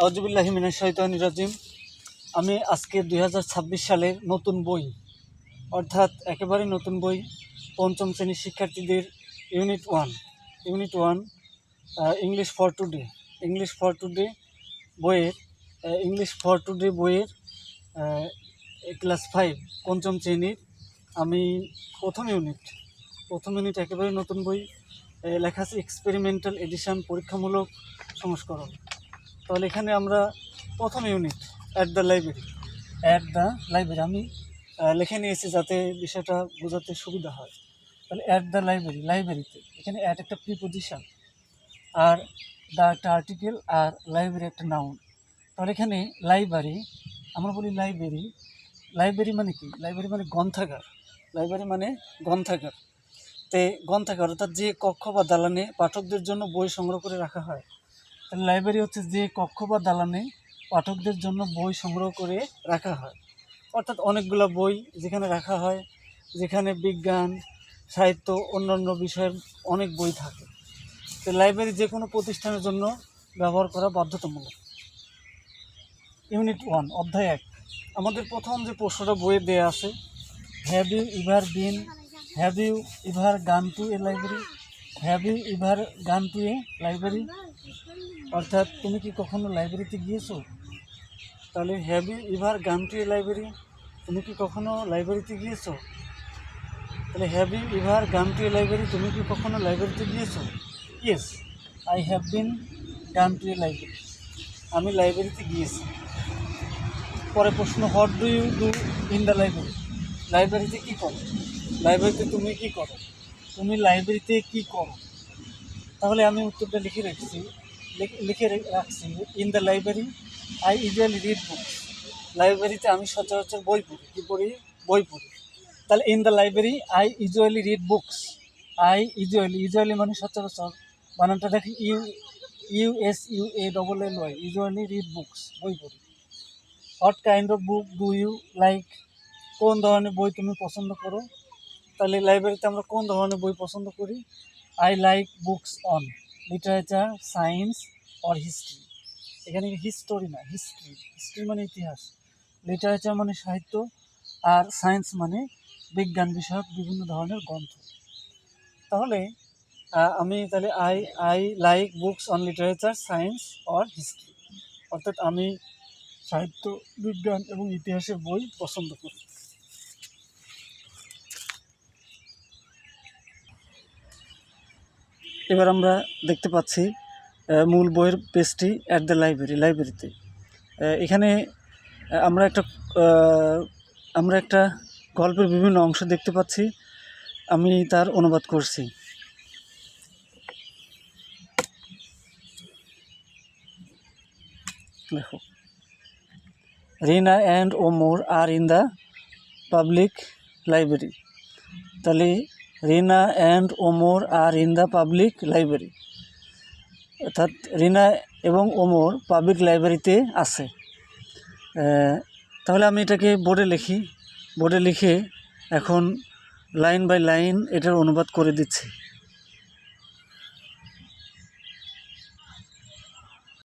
আউযুবিল্লাহি মিনাশ শাইতানির রাজিম। আমি আজকে 2026 সালের নতুন বই, অর্থাৎ একেবারে নতুন বই, পঞ্চম শ্রেণীর শিক্ষার্থীদের unit one English for today বইয়ের ক্লাস 5 পঞ্চম শ্রেণীর আমি প্রথম ইউনিট একেবারে নতুন বই, লেখা আছে এক্সপেরিমেন্টাল এডিশন, পরীক্ষামূলক সংস্করণ। তাহলে এখানে আমরা প্রথম ইউনিট অ্যাট দ্য লাইব্রেরি আমি লিখে নিয়েছি যাতে বিষয়টা বোঝাতে সুবিধা হয়। তাহলে অ্যাট দ্য লাইব্রেরিতে এখানে অ্যাট একটা প্রিপোজিশন, আর দ্য একটা আর্টিকেল, আর লাইব্রেরি একটা নাউন। তাহলে এখানে আমরা বলি লাইব্রেরি মানে কি? লাইব্রেরি মানে গ্রন্থাগার। গ্রন্থাগার অর্থাৎ যে কক্ষ বা দালানে পাঠকদের জন্য বই সংগ্রহ করে রাখা হয়। তাহলে লাইব্রেরি হচ্ছে যে কক্ষ বা দালানে পাঠকদের জন্য বই সংগ্রহ করে রাখা হয়, অর্থাৎ অনেকগুলো বই যেখানে রাখা হয়, যেখানে বিজ্ঞান, সাহিত্য, অন্যান্য বিষয়ের অনেক বই থাকে। তো লাইব্রেরি যে কোনো প্রতিষ্ঠানের জন্য ব্যবহার করা বাধ্যতামূলক। ইউনিট 1 অধ্যায় 1, আমাদের প্রথম যে প্রশ্নটা বইয়ে দেয়া আছে, হ্যাভ ইউ ইভার গান টু এ লাইব্রেরি, অর্থাৎ তুমি কি কখনো লাইব্রেরিতে গিয়েছো? তাহলে হ্যাভ ইউ ইভার গান টু এ লাইব্রেরি, তুমি কি কখনো লাইব্রেরিতে গিয়েছো? তাহলে হ্যাভ ইউ ইভার গান টু এ লাইব্রেরি, তুমি কি কখনো লাইব্রেরিতে গিয়েছো? ইয়েস, আই হ্যাভ বিন গান টু এ লাইব্রেরি, আমি লাইব্রেরিতে গিয়েছি। পরে প্রশ্ন, what do you do in the library, লাইব্রেরিতে কী করো? লাইব্রেরিতে তুমি কী করো? তুমি লাইব্রেরিতে কী করো? তাহলে আমি উত্তরটা লিখে রাখছি। In the library I usually read books, লাইব্রেরিতে আমি সচরাচর বই পড়ি। তাহলে in the library I usually read books, usually মানে সচরাচর, বানানটা দেখি USUALLY, ইউজুয়ালি রিড বুকস, বই পড়ি। What kind of book do you like, কোন ধরনের বই তুমি পছন্দ করো? তাহলে লাইব্রেরিতে আমরা কোন ধরনের বই পছন্দ করি? I like books on literature, science or history. এখানে হিস্টোরি না, হিস্ট্রি মানে ইতিহাস, লিটারেচার মানে সাহিত্য, আর সায়েন্স মানে বিজ্ঞান বিষয়ক বিভিন্ন ধরনের গ্রন্থ। তাহলে I like books on literature, science or history, অর্থাৎ আমি সাহিত্য, বিজ্ঞান এবং ইতিহাসের বই পছন্দ করি। এবার আমরা দেখতে পাচ্ছি মূল বইয়ের পেজটি অ্যাট দ্য লাইব্রেরিতে। এখানে আমরা একটা গল্পের বিভিন্ন অংশ দেখতে পাচ্ছি, আমি তার অনুবাদ করছি। দেখো, Rina and Omar are in the public library. তাহলে Rina and Omar are in the public library, অর্থাৎ রিনা এবং ওমর পাবলিক লাইব্রেরিতে আছে। তাহলে আমি এটাকে বোর্ডে লিখে এখন লাইন বাই লাইন এটার অনুবাদ করে দিচ্ছি।